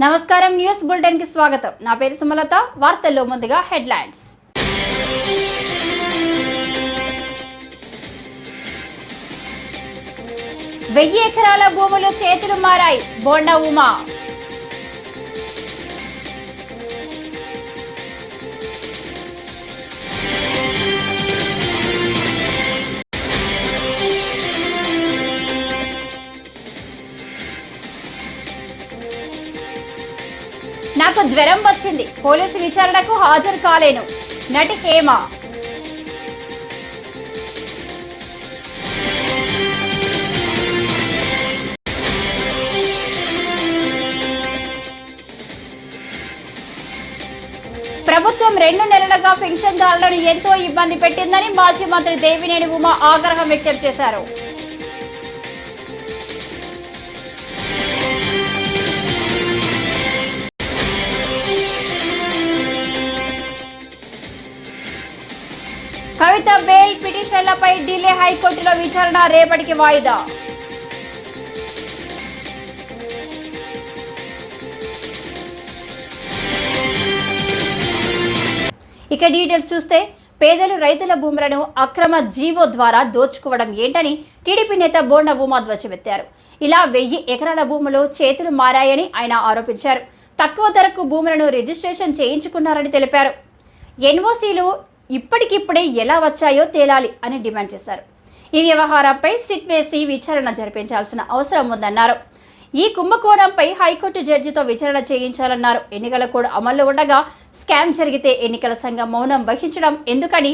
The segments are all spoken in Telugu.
నమస్కారం న్యూస్ బులెటిన్ కి స్వాగతం. నా పేరు సుమలత. వార్తల్లో ముందుగా హెడ్లైన్స్. వెయ్యి ఎకరాల భూములు చేతులు మారాయి. బోండా ఉమా. నాకు జ్వరం వచ్చింది, పోలీసు విచారణకు హాజరు కాలేను. నటి హేమ. ప్రభుత్వం 2 నెలలుగా పెన్షన్దారులను ఎంతో ఇబ్బంది పెట్టిందని మాజీ మంత్రి దేవినేని ఉమా ఆగ్రహం వ్యక్తం చేశారు. కవిత బెయిల్ పిటిషన్లపై ఢిల్లీ హైకోర్టులో విచారణ రేపటికి వాయిదా. ఇక డీటెయిల్స్ చూస్తే, పేదలు రైతుల భూములను అక్రమ జీవో ద్వారా దోచుకోవడం ఏంటని టీడీపీ నేత బోండా ఉమా ధ్వజమెత్తారు. ఇలా 1000 ఎకరాల భూములు చేతులు మారాయని ఆయన ఆరోపించారు. తక్కువ ధరకు భూములను రిజిస్ట్రేషన్ చేయించుకున్నారని తెలిపారు. ఎన్ఓసీలు ఇప్పటికిప్పుడే ఎలా వచ్చాయో తేలాలి అని డిమాండ్ చేశారు. ఈ వ్యవహారంపై సిట్ వేసి విచారణ జరిపించాల్సిన అవసరం ఉందన్నారు. ఈ కుంభకోణంపై హైకోర్టు జడ్జితో విచారణ చేయించాలన్నారు. ఎన్నికల కోడ్ అమల్లో ఉండగా స్కామ్ జరిగితే ఎన్నికల సంఘం మౌనం వహించడం ఎందుకని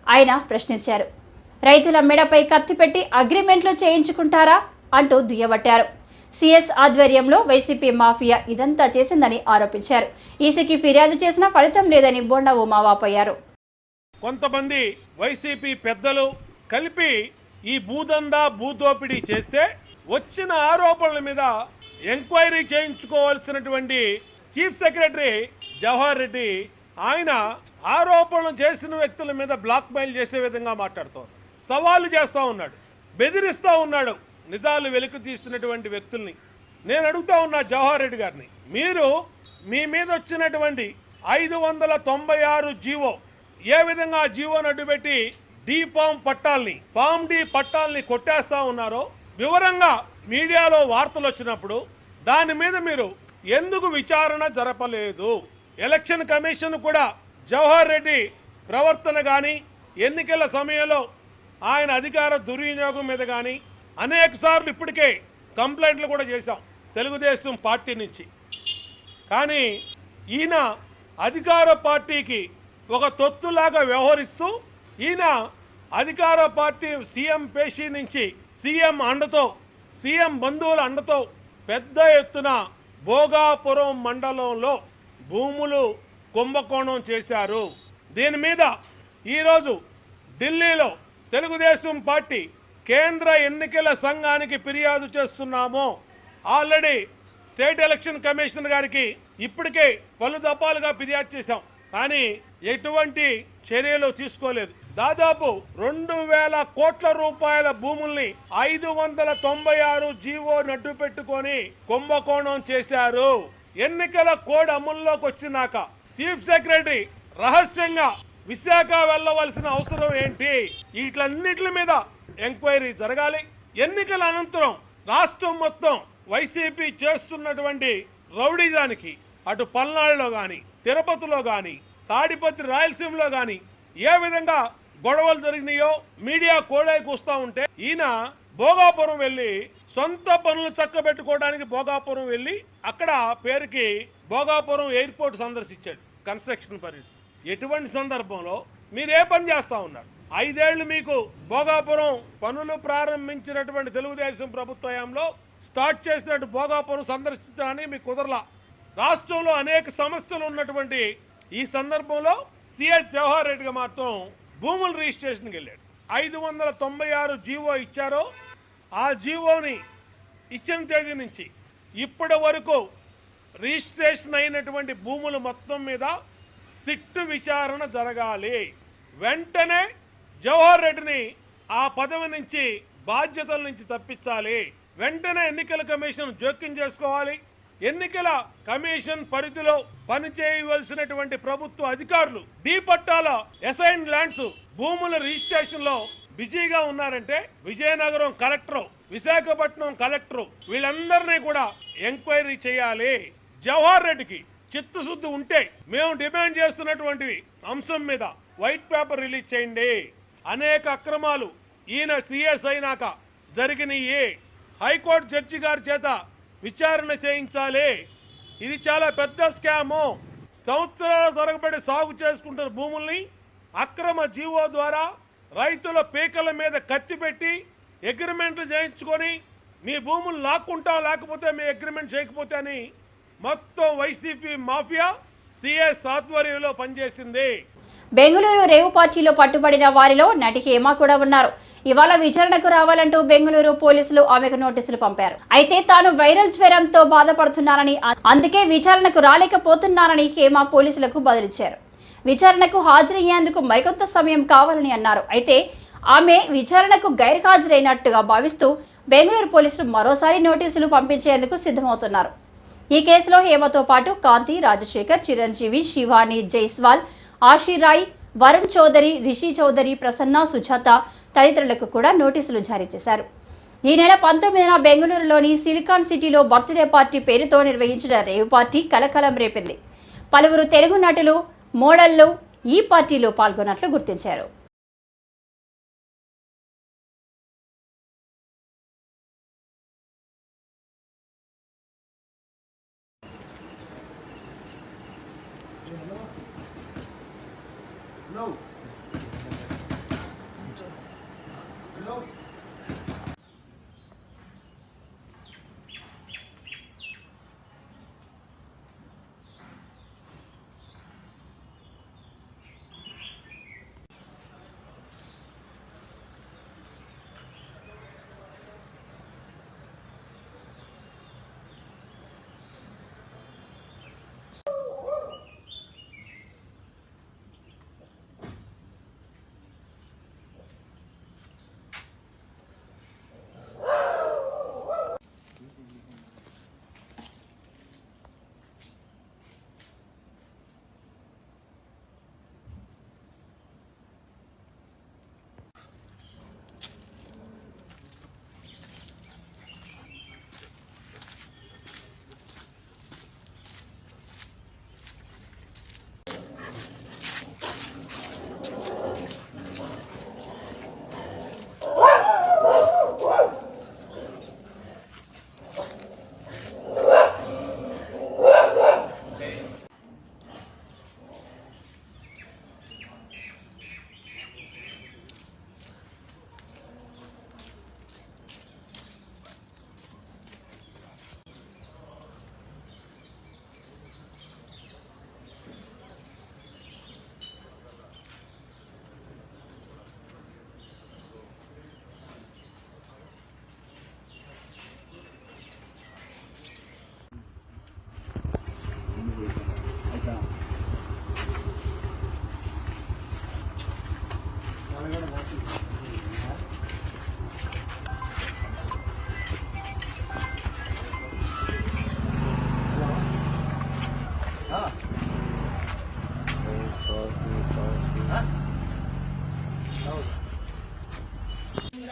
ఆయన ప్రశ్నించారు. రైతుల మెడపై కత్తి పెట్టి అగ్రిమెంట్లు చేయించుకుంటారా అంటూ దుయ్యబట్టారు. సిఎస్ ఆధ్వర్యంలో వైసీపీ మాఫియా ఇదంతా చేసిందని ఆరోపించారు. ఈసీకి ఫిర్యాదు చేసినా ఫలితం లేదని బోండా ఉమా వాపోయారు. కొంతమంది వైసీపీ పెద్దలు కలిపి ఈ భూదందా భూదోపిడీ చేస్తే వచ్చిన ఆరోపణల మీద ఎంక్వైరీ చేయించుకోవాల్సినటువంటి చీఫ్ సెక్రటరీ జవహర్ రెడ్డి ఆయన ఆరోపణలు చేసిన వ్యక్తుల మీద బ్లాక్మెయిల్ చేసే విధంగా మాట్లాడుతోంది. సవాలు చేస్తూ ఉన్నాడు, బెదిరిస్తూ ఉన్నాడు నిజాలు వెలికి తీస్తున్నటువంటి వ్యక్తుల్ని. నేను అడుగుతా ఉన్నా జవహర్ రెడ్డి గారిని, మీరు మీ మీద వచ్చినటువంటి 596 జీవో ఏ విధంగా జీవోను అడ్డుపెట్టి ఫామ్ డి పట్టాల్ని కొట్టేస్తా ఉన్నారో వివరంగా మీడియాలో వార్తలు వచ్చినప్పుడు దాని మీద మీరు ఎందుకు విచారణ జరపలేదు? ఎలక్షన్ కమిషన్ కూడా జవహర్ రెడ్డి ప్రవర్తన కానీ ఎన్నికల సమయంలో ఆయన అధికార దుర్వినియోగం మీద కానీ అనేక సార్లు ఇప్పటికే కంప్లైంట్లు కూడా చేశాం తెలుగుదేశం పార్టీ నుంచి. కానీ ఈయన అధికార పార్టీకి ఒక తొత్తులాగా వ్యవహరిస్తూ ఈయన అధికార పార్టీ సీఎం పేషీ నుంచి సీఎం బంధువుల అండతో పెద్ద ఎత్తున భోగాపురం మండలంలో భూములు కుంభకోణం చేశారు. దీని మీద ఈరోజు ఢిల్లీలో తెలుగుదేశం పార్టీ కేంద్ర ఎన్నికల సంఘానికి ఫిర్యాదు చేస్తున్నాము. ఆల్రెడీ స్టేట్ ఎలక్షన్ కమిషనర్ గారికి ఇప్పటికే పలు దఫాలుగా ఫిర్యాదు చేశాం, కానీ ఎటువంటి చర్యలు తీసుకోలేదు. దాదాపు 2000 కోట్ల రూపాయల భూముల్ని 596 జీవో నడ్డు పెట్టుకొని కుంభకోణం చేశారు. ఎన్నికల కోడ్ అమల్లోకి వచ్చినాక చీఫ్ సెక్రటరీ రహస్యంగా విశాఖ వెళ్ళవలసిన అవసరం ఏంటి? వీటన్నిటి మీద ఎంక్వైరీ జరగాలి. ఎన్నికల అనంతరం రాష్ట్రం మొత్తం వైసీపీ చేస్తున్నటువంటి రౌడీజానికి అటు పల్నాడులో కానీ తిరుపతిలో కానీ తాడిపత్రి రాయలసీమలో కానీ ఏ విధంగా గొడవలు జరిగినాయో మీడియా కోడై కూస్తూ ఉంటే ఈయన భోగాపురం వెళ్ళి సొంత పనులు చక్కబెట్టుకోవడానికి భోగాపురం వెళ్ళి అక్కడ పేరుకి భోగాపురం ఎయిర్పోర్ట్ సందర్శించాడు కన్స్ట్రక్షన్ పని. ఎటువంటి సందర్భంలో మీరు ఏ పని చేస్తూ ఉన్నారు? 5 ఏళ్లు మీకు భోగాపురం పనులు ప్రారంభించినటువంటి తెలుగుదేశం ప్రభుత్వంలో స్టార్ట్ చేసినట్టు భోగాపురం సందర్శించడానికి మీకు కుదరలా. రాష్ట్రంలో అనేక సమస్యలు ఉన్నటువంటి ఈ సందర్భంలో సిఎస్ జవహర్ రెడ్డిగా మాత్రం భూముల రిజిస్ట్రేషన్కి వెళ్ళాడు. 596 జీవో ఇచ్చారో ఆ జీవోని ఇచ్చిన తేదీ నుంచి ఇప్పటి వరకు రిజిస్ట్రేషన్ అయినటువంటి భూములు మొత్తం మీద సిట్టు విచారణ జరగాలి. వెంటనే జవహర్ రెడ్డిని ఆ పదవి నుంచి, బాధ్యతల నుంచి తప్పించాలి. వెంటనే ఎన్నికల కమిషన్ జోక్యం చేసుకోవాలి. ఎన్నికల కమిషన్ పరిధిలో పనిచేయవలసినటువంటి ప్రభుత్వ అధికారులు డీ పట్టాల అసైన్ ల్యాండ్స్ భూముల రిజిస్ట్రేషన్ లో బిజీగా ఉన్నారంటే విజయనగరం కలెక్టర్, విశాఖపట్నం కలెక్టర్ వీళ్ళందరినీ కూడా ఎంక్వైరీ చేయాలి. జవహర్ రెడ్డికి చిత్తశుద్ధి ఉంటే మేము డిమాండ్ చేస్తున్నటువంటి అంశం మీద వైట్ పేపర్ రిలీజ్ చేయండి. అనేక అక్రమాలు ఈయన సిఎస్ అయినాక జరిగినాయి. హైకోర్టు జడ్జి గారి చేత విచారణ చేయించాలి. ఇది చాలా పెద్ద స్కాము. సంవత్సరాల తరబడి సాగు చేసుకుంటున్న భూముల్ని అక్రమ జీవో ద్వారా రైతుల పీకల మీద కత్తి పెట్టి అగ్రిమెంట్లు చేయించుకొని మీ భూములు లాక్కుంటాం, లేకపోతే మీ అగ్రిమెంట్ చేయకపోతే అని మొత్తం వైసీపీ మాఫియా సిఎస్ ఆధ్వర్యంలో పనిచేసింది. బెంగళూరు రేవు పార్టీలో పట్టుబడిన వారిలో నటి హేమ కూడా ఉన్నారు. ఇవాళ విచారణకు రావాలంటూ బెంగళూరు పోలీసులు ఆమెకు నోటీసులు పంపారు. అయితే తాను వైరల్ జ్వరంతో బాధపడుతున్నానని, అందుకే విచారణకు రాలేకపోతున్నానని హేమ పోలీసులకు బదులిచ్చారు. విచారణకు హాజరయ్యేందుకు మరికొంత సమయం కావాలని అన్నారు. అయితే ఆమె విచారణకు గైర్హాజరైనట్టుగా భావిస్తూ బెంగళూరు పోలీసులు మరోసారి నోటీసులు పంపించేందుకు సిద్ధమవుతున్నారు. ఈ కేసులో హేమతో పాటు కాంతి, రాజశేఖర్, చిరంజీవి, శివాని జైస్వాల్, ఆశీరాయ్, వరుణ్ చౌదరి, రిషి చౌదరి, ప్రసన్న, సుజాత తదితరులకు కూడా నోటీసులు జారీ చేశారు. ఈ నెల 19న బెంగళూరులోని సిలికాన్ సిటీలో బర్త్డే పార్టీ పేరుతో నిర్వహించిన రేవ్ పార్టీ కలకలం రేపింది. పలువురు తెలుగు నటులు, మోడళ్లు ఈ పార్టీలో పాల్గొన్నట్లు గుర్తించారు.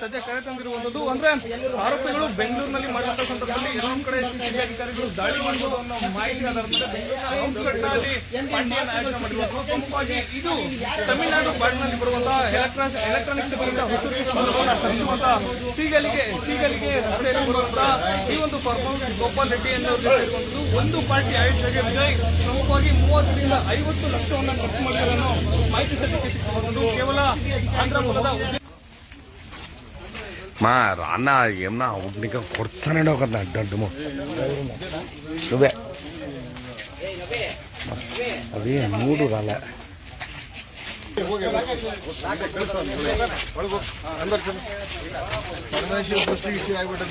ಸದ್ಯ ಕರೆ ತಂದಿರುವಂತದ್ದು ಅಂದ್ರೆ ಆರೋಪಿಗಳು ಬೆಂಗಳೂರಿನಲ್ಲಿ ಮಾಡಿದಂತ ಸಂದರ್ಭದಲ್ಲಿ ಎಲ್ಲೋ ಕಡೆ ಸಿಸಿಬಿ ಅಧಿಕಾರಿಗಳು ದಾಳಿ ಮಾಡಬಹುದು ಅನ್ನೋ ಮಾಹಿತಿ ಆಧಾರದ ಮೇಲೆ ಬೆಂಗಳೂರಿನ ಪಾರ್ಟಿಯನ್ನು ಆಯೋಜನೆ ಮಾಡಿರುವುದು. ಪ್ರಮುಖವಾಗಿ ಇದು ತಮಿಳುನಾಡು ಬಾರ್ಡರ್ನಲ್ಲಿ ಬರುವಂತಹ ಎಲೆಕ್ಟ್ರಾನಿಕ್ಸ್ ತರಿಸುವಂತಹ ಸೀಗಲಿಗೆ ರಸ್ತೆಯಲ್ಲಿ ಬರುವಂತಹ ಈ ಒಂದು ಪರ್ಫಾರ್ಮೆನ್ಸ್ ಗೋಪಾಲ್ ರೆಡ್ಡಿ ಎನ್ನುವಂತದ್ದು ಒಂದು ಪಾರ್ಟಿ ಆಯೋಜನೆಗೆ ವಿಜಯ್ ಪ್ರಮುಖವಾಗಿ 30 ರಿಂದ 50 ಲಕ್ಷವನ್ನು ಖರ್ಚು ಮಾಡಿರುವುದನ್ನು ಮಾಹಿತಿ ಸದ್ಯಕ್ಕೆ ಸಿಕ್ಕಿರುವುದು. ಕೇವಲ ಆಂಧ್ರ ಮೂಲದ మా రాన్న ఏమన్నా నీకు కొడతానండి ఒక అడ్డు నువ్వే అవి 3 రాలే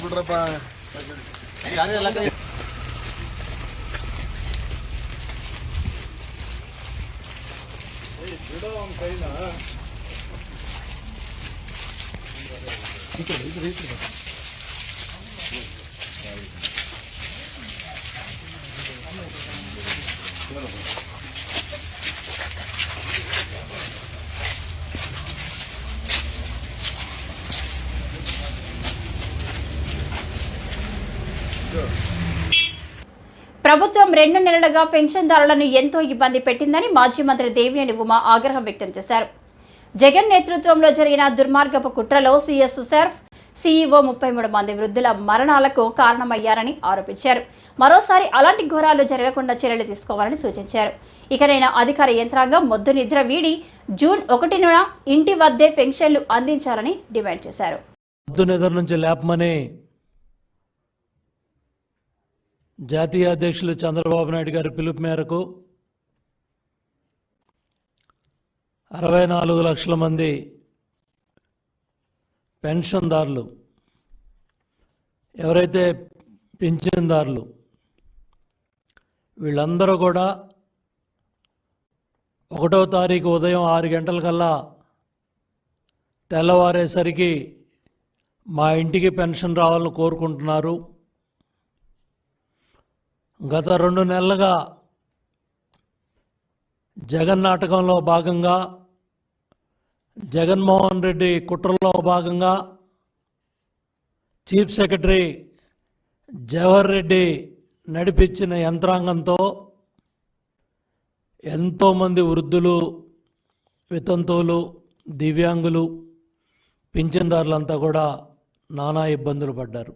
ಬಿಡ್ರಪ್ಪ ప్రభుత్వం 2 నెలలుగా పెన్షన్దారులను ఎంతో ఇబ్బంది పెట్టిందని మాజీ మంత్రి దేవినేని ఉమా ఆగ్రహం వ్యక్తం చేశారు. జగన్ నేతృత్వంలో జరిగిన దుర్మార్గపు కుట్రలో సీఎస్ సర్ఫ్ సీఈఓ 33 మంది వృద్ధుల మరణాలకు కారణమయ్యారని ఆరోపించారు. మరోసారి అలాంటి ఘోరాలు జరగకుండా చర్యలు తీసుకోవాలని సూచించారు. ఇకనైనా అధికార యంత్రాంగం మొద్దు నిద్ర వీడి జూన్ 1న ఇంటి వద్దే పెన్షన్లు అందించాలని డిమాండ్ చేశారు. మొద్దు నిద్ర నుంచి లేపమని జాతీయ అధ్యక్షులు చంద్రబాబు నాయుడు గారి పిలుపు మేరకు 64 లక్షల మంది పెన్షన్దారులు, ఎవరైతే పింఛన్దారులు, వీళ్ళందరూ కూడా 1వ తారీఖు ఉదయం 6 గంటలకల్లా తెల్లవారేసరికి మా ఇంటికి పెన్షన్ రావాలని కోరుకుంటున్నారు. గత 2 నెలలుగా జగన్ నాటకంలో భాగంగా, జగన్మోహన్ రెడ్డి కుట్రలో భాగంగా చీఫ్ సెక్రటరీ జవహర్ రెడ్డి నడిపించిన యంత్రాంగంతో ఎంతోమంది వృద్ధులు, వితంతువులు, దివ్యాంగులు, పింఛన్దారులంతా కూడా నానా ఇబ్బందులు పడ్డారు,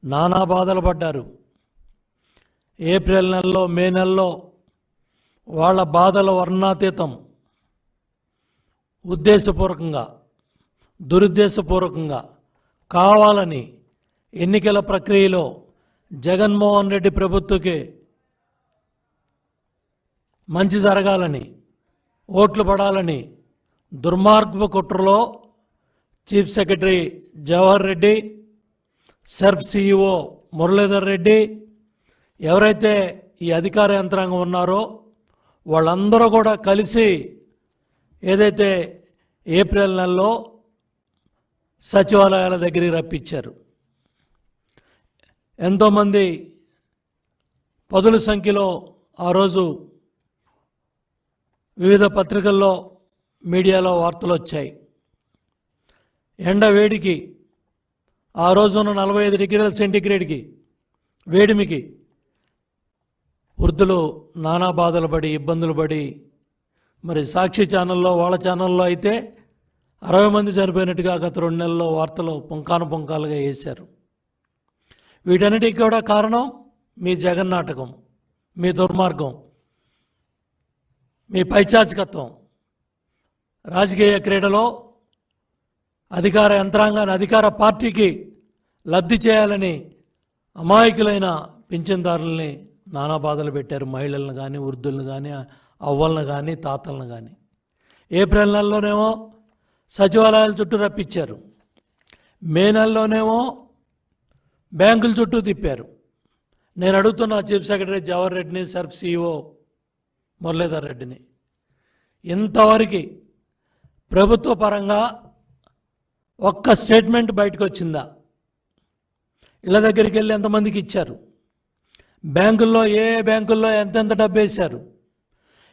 నానా బాధలు పడ్డారు. ఏప్రిల్ నెలలో, మే నెలలో వాళ్ళ బాధల వర్ణాతీతం. ఉద్దేశపూర్వకంగా, దురుద్దేశపూర్వకంగా, కావాలని ఎన్నికల ప్రక్రియలో జగన్మోహన్ రెడ్డి ప్రభుత్వకి మంచి జరగాలని, ఓట్లు పడాలని దుర్మార్గపు కుట్రలో chief secretary Jawahar Reddy, Surf CEO Muralidhar Reddy, ఎవరైతే ఈ అధికార యంత్రాంగం ఉన్నారో వాళ్ళందరూ కూడా కలిసి ఏదైతే ఏప్రిల్ నెలలో సచివాలయాల దగ్గరికి రప్పించారు. ఎంతోమంది పదుల సంఖ్యలో ఆ రోజు వివిధ పత్రికల్లో, మీడియాలో వార్తలు వచ్చాయి. ఎండ వేడికి, ఆ రోజున 45 డిగ్రీల సెంటీగ్రేడ్కి వేడిమికి వృద్ధులు నానా బాధలు పడి, ఇబ్బందులు పడి, మరి సాక్షి ఛానల్లో, వాళ్ళ ఛానల్లో అయితే 60 మంది చనిపోయినట్టుగా గత 2 నెలల్లో వార్తలు పుంకానుగా వేశారు. వీటన్నిటికీ కూడా కారణం మీ జగన్ నాటకం, మీ దుర్మార్గం, మీ పైచాచికత్వం. రాజకీయ క్రీడలో అధికార యంత్రాంగాన్ని, అధికార పార్టీకి లబ్ధి చేయాలని అమాయకులైన పింఛన్దారుల్ని నానా బాధలు పెట్టారు. మహిళలను కానీ, వృద్ధులను కానీ, అవ్వలను కానీ, తాతలను కానీ. ఏప్రిల్ నెలలోనేమో సచివాలయాల చుట్టూ రప్పించారు, మే నెలలోనేమో బ్యాంకుల చుట్టూ తిప్పారు. నేను అడుగుతున్నా చీఫ్ సెక్రటరీ జవహర్ రెడ్డిని, సర్ఫ్ సీఈఓ మురళీధర్ రెడ్డిని, ఇంతవరకు ప్రభుత్వ పరంగా ఒక్క స్టేట్మెంట్ బయటకు వచ్చిందా? ఇళ్ళ దగ్గరికి వెళ్ళి ఎంతమందికి ఇచ్చారు? బ్యాంకుల్లో ఏ బ్యాంకుల్లో ఎంతెంత డబ్బు వేశారు?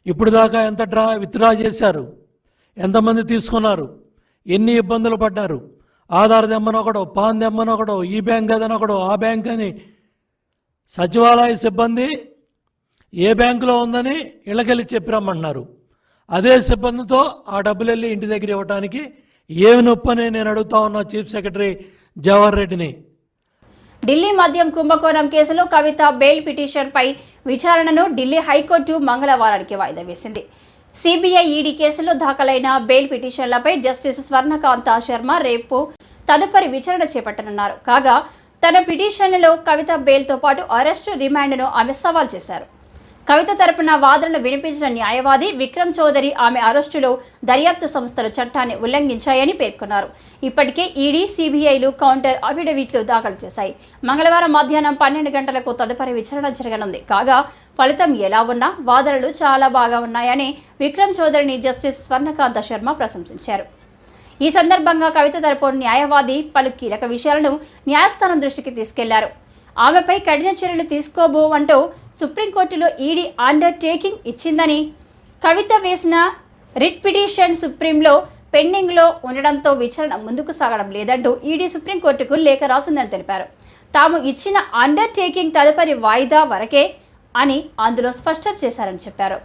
ఇప్పుడు దాకా ఎంత విత్డ్రా చేశారు? ఎంతమంది తీసుకున్నారు? ఎన్ని ఇబ్బందులు పడ్డారు? ఆధార్ దెమ్మనొకడో, పాన్ దెమ్మనొకడో, ఈ బ్యాంక్ అదనొకడో, ఆ బ్యాంక్ అని సచివాలయ సిబ్బంది ఏ బ్యాంకులో ఉందని ఇళ్ళకెళ్ళి చెప్పి రమ్మన్నారు. అదే సిబ్బందితో ఆ డబ్బులు వెళ్ళి ఇంటి దగ్గర ఇవ్వడానికి ఏమి నొప్పని నేను అడుగుతా ఉన్నా చీఫ్ సెక్రటరీ జవహర్ రెడ్డిని. ఢిల్లీ మద్యం కుంభకోణం కేసులో కవిత బెయిల్ పిటిషన్పై విచారణను ఢిల్లీ హైకోర్టు మంగళవారానికి వాయిదా వేసింది. సిబిఐ, ఈడీ కేసులో దాఖలైన బెయిల్ పిటిషన్లపై జస్టిస్ స్వర్ణకాంత శర్మ రేపు తదుపరి విచారణ చేపట్టనున్నారు. కాగా తన పిటిషన్లలో కవిత బెయిల్తో పాటు అరెస్టు, రిమాండ్ను ఆమె సవాల్ చేశారు. కవిత తరపున వాదనలు వినిపించిన న్యాయవాది విక్రమ్ చౌదరి ఆమె అరెస్టులో దర్యాప్తు సంస్థలు చట్టాన్ని ఉల్లంఘించాయని పేర్కొన్నారు. ఇప్పటికే ఈడీ, సిబిఐలు కౌంటర్ అఫిడవిట్లు దాఖలు చేశాయి. మంగళవారం మధ్యాహ్నం 12 గంటలకు తదుపరి విచారణ జరగనుంది. కాగా ఫలితం ఎలా ఉన్నా వాదనలు చాలా బాగా ఉన్నాయని విక్రమ్ చౌదరిని జస్టిస్ స్వర్ణకాంత శర్మ ప్రశంసించారు. ఈ సందర్భంగా కవిత తరపు న్యాయవాది పలు కీలక విషయాలను న్యాయస్థానం దృష్టికి తీసుకెళ్లారు. ఆమెపై కఠిన చర్యలు తీసుకోబోవంటూ సుప్రీంకోర్టులో ఈడీ అండర్టేకింగ్ ఇచ్చిందని, కవిత వేసిన రిట్ పిటిషన్ సుప్రీంలో పెండింగ్లో ఉండడంతో విచారణ ముందుకు సాగడం లేదంటూ ఈడీ సుప్రీంకోర్టుకు లేఖ రాసిందని తెలిపారు. తాము ఇచ్చిన అండర్టేకింగ్ తదుపరి వాయిదా వరకే అని అందులో స్పష్టం చేశారని చెప్పారు.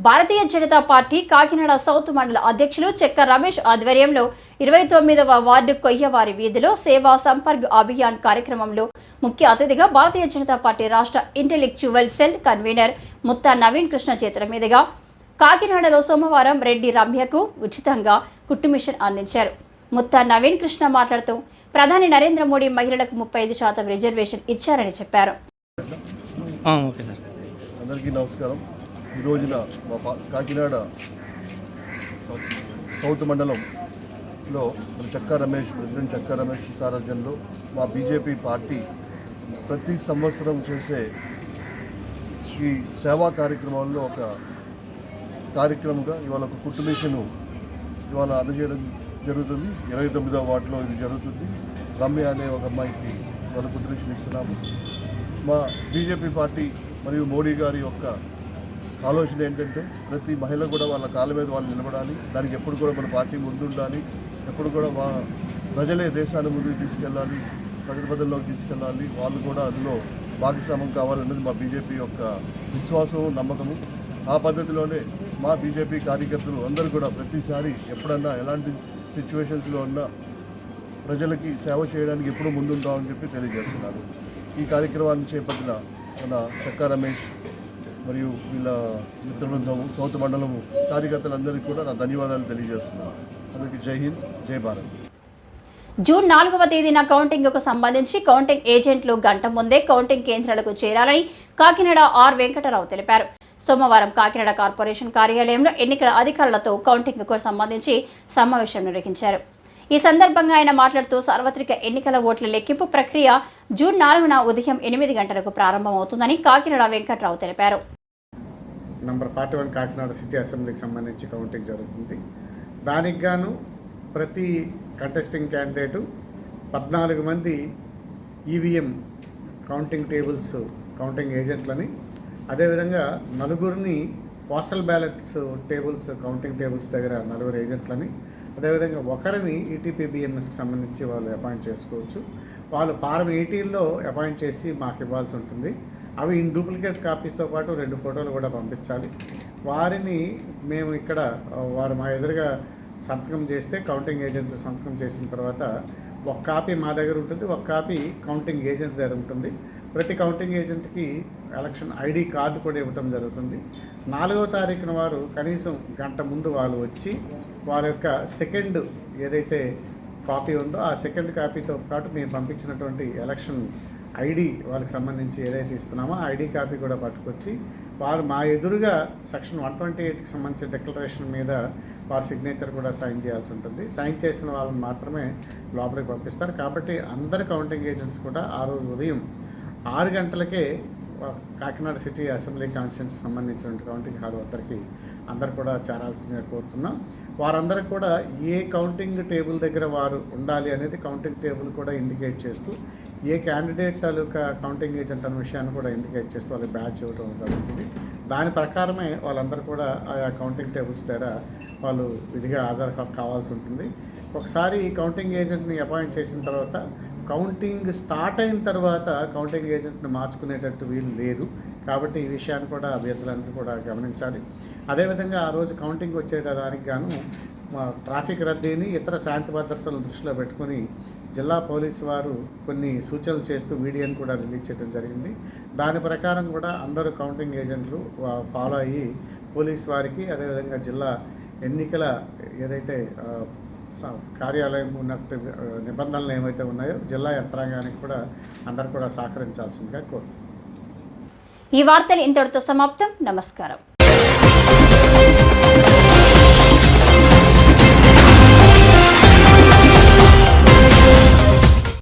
భారతీయ జనతా పార్టీ కాకినాడ సౌత్ మండల అధ్యక్షులు చెక్క రమేష్ ఆధ్వర్యంలో 29వ వార్డు కొయ్యవారి వీధిలో సేవా సంపర్క్ అభియాన్ కార్యక్రమంలో ముఖ్య అతిథిగా భారతీయ జనతా పార్టీ రాష్ట్ర intellectual cell convener Mutha Naveen Krishna చేతుల మీదుగా కాకినాడలో సోమవారం రెడ్డి రమ్యకు ఉచితంగా కుట్టు మిషన్ అందించారు. ముత్తా నవీన్ కృష్ణ మాట్లాడుతూ ప్రధాని నరేంద్ర మోడీ మహిళలకు 35% రిజర్వేషన్ ఇచ్చారని చెప్పారు. అందరికీ నమస్కారం. ఈ రోజున మా కాకినాడ సౌత్ మండలంలో ప్రెసిడెంట్ చెక్కా రమేష్ సారథ్యంలో మా బీజేపీ పార్టీ ప్రతి సంవత్సరం చేసే ఈ సేవా కార్యక్రమాల్లో ఒక కార్యక్రమంగా ఇవాళ ఒక కుట్టు మిషను ఇవాళ అందజేయడం జరుగుతుంది. 29వ వార్డులో ఇది జరుగుతుంది. రమ్య అనే ఒక అమ్మాయికి ఇవాళ కుట్టు మిషన్ ఇస్తున్నాము. మా బీజేపీ పార్టీ మరియు మోడీ గారి యొక్క ఆలోచన ఏంటంటే ప్రతి మహిళ కూడా వాళ్ళ కాళ్ళ మీద వాళ్ళు నిలబడాలి. దానికి ఎప్పుడు కూడా మన పార్టీ ముందుండాలి. ఎప్పుడు కూడా మా ప్రజలే దేశాన్ని ముందుకు తీసుకెళ్ళాలి, ప్రజల్లోకి తీసుకెళ్ళాలి. వాళ్ళు కూడా అందులో భాగస్వామ్యం కావాలన్నది మా బీజేపీ యొక్క విశ్వాసం, నమ్మకము. ఆ పద్ధతిలోనే మా బీజేపీ కార్యకర్తలు అందరూ కూడా ప్రతిసారి ఎప్పుడన్నా ఎలాంటి సిచ్యువేషన్స్లో ఉన్నా ప్రజలకి సేవ చేయడానికి ఎప్పుడూ ముందుంటామని చెప్పి తెలియజేస్తున్నారు. ఈ కార్యక్రమాన్ని చేపట్టిన మన చెక్కా రమేష్ మరియు వీళ్ళ మిత్రబృందము సౌత్ మండలము కార్యకర్తలందరికీ కూడా నా ధన్యవాదాలు తెలియజేస్తున్నాను. అందరికీ జై హింద్, జై భారత్. జూన్ 4వ తేదీన కౌంటింగ్కు సంబంధించి కౌంటింగ్ ఏజెంట్లు గంట ముందే కౌంటింగ్ కేంద్రాలకు చేరాలని కాకినాడ ఆర్ వెంకటరావు తెలిపారు. సోమవారం కాకినాడ కార్పొరేషన్ కార్యాలయంలో ఎన్నికల అధికారులతో కౌంటింగ్కు సంబంధించి సమావేశం నిర్వహించారు. ఈ సందర్భంగా ఆయన మాట్లాడుతూ సార్వత్రిక ఎన్నికల ఓట్ల లెక్కింపు ప్రక్రియ జూన్ 4న ఉదయం 8 గంటలకు ప్రారంభమవుతుందని కాకినాడ వెంకటరావు తెలిపారు. నంబర్ 41 కాకినాడ సిటీ అసెంబ్లీకి సంబంధించి కౌంటింగ్ జరుగుతుంది. దానికి గాను ప్రతి కంటెస్టింగ్ క్యాండిడేటు 14 మంది ఈవీఎం కౌంటింగ్ టేబుల్స్ కౌంటింగ్ ఏజెంట్లని, అదేవిధంగా 4 postal ballots tables counting tables దగ్గర 4 ఏజెంట్లని, అదేవిధంగా ఒకరిని ఈటీపీబీఎంఎస్కి సంబంధించి వాళ్ళు అపాయింట్ చేసుకోవచ్చు. వాళ్ళు ఫారం 18లో అపాయింట్ చేసి మాకు ఇవ్వాల్సి ఉంటుంది. అవి ఇన్ డూప్లికేట్ కాపీస్తో పాటు 2 ఫోటోలు కూడా పంపించాలి. వారిని మేము ఇక్కడ వారు మా ఎదురుగా సంతకం చేస్తే కౌంటింగ్ ఏజెంట్ సంతకం చేసిన తర్వాత ఒక కాపీ మా దగ్గర ఉంటుంది, ఒక కాపీ కౌంటింగ్ ఏజెంట్ దగ్గర ఉంటుంది. ప్రతి కౌంటింగ్ ఏజెంట్కి ఎలక్షన్ ఐడి కార్డు కూడా ఇవ్వటం జరుగుతుంది. 4వ తారీఖున వారు కనీసం గంట ముందు వాళ్ళు వచ్చి వారి యొక్క సెకండ్ ఏదైతే కాపీ ఉందో ఆ సెకండ్ కాపీతో పాటు మేము పంపించినటువంటి ఎలక్షన్ ఐడి వాళ్ళకి సంబంధించి ఏదైతే ఇస్తున్నామో ఆ ఐడి కాపీ కూడా పట్టుకొచ్చి వారు మా ఎదురుగా సెక్షన్ 128కి సంబంధించిన డిక్లరేషన్ మీద వారి సిగ్నేచర్ కూడా సైన్ చేయాల్సి ఉంటుంది. సైన్ చేసిన వాళ్ళని మాత్రమే లోపలికి పంపిస్తారు. కాబట్టి అందరు కౌంటింగ్ ఏజెంట్స్ కూడా ఆ రోజు ఉదయం 6 గంటలకే కాకినాడ సిటీ అసెంబ్లీ కాన్స్టిట్యున్సీకి సంబంధించిన కౌంటింగ్ హాల్ వద్దరికి అందరు కూడా చేరాల్సిందిగా కోరుతున్నాం. వారందరికి కూడా ఏ కౌంటింగ్ టేబుల్ దగ్గర వారు ఉండాలి అనేది కౌంటింగ్ టేబుల్ కూడా ఇండికేట్ చేస్తూ, ఏ క్యాండిడేట్ తాలూకా కౌంటింగ్ ఏజెంట్ అనే విషయాన్ని కూడా ఇండికేట్ చేస్తూ వాళ్ళకి బ్యాచ్ ఇవ్వడం జరుగుతుంది. దాని ప్రకారమే వాళ్ళందరూ కూడా ఆయా కౌంటింగ్ టేబుల్స్ దగ్గర వాళ్ళు విధిగా హాజరు కావాల్సి ఉంటుంది. ఒకసారి ఈ కౌంటింగ్ ఏజెంట్ని అపాయింట్ చేసిన తర్వాత కౌంటింగ్ స్టార్ట్ అయిన తర్వాత కౌంటింగ్ ఏజెంట్ని మార్చుకునేటట్టు వీలు లేదు. కాబట్టి ఈ విషయాన్ని కూడా అభ్యర్థులందరూ కూడా గమనించాలి. అదేవిధంగా ఆ రోజు కౌంటింగ్ వచ్చేదానికి గాను ట్రాఫిక్ రద్దీని ఇతర శాంతి భద్రతలను దృష్టిలో పెట్టుకొని జిల్లా పోలీసు వారు కొన్ని సూచనలు చేస్తూ వీడియోని కూడా రిలీజ్ చేయడం జరిగింది. దాని ప్రకారం కూడా అందరూ కౌంటింగ్ ఏజెంట్లు ఫాలో అయ్యి పోలీసు వారికి అదేవిధంగా జిల్లా ఎన్నికల ఏదైతే కార్యాలయం ఉన్నట్టు నిబంధనలు ఏమైతే ఉన్నాయో జిల్లా యంత్రాంగానికి కూడా అందరూ కూడా సహకరించాల్సిందిగా కోరుతున్నాను. ఈ వార్తలు ఇంతటితో సమాప్తం. నమస్కారం.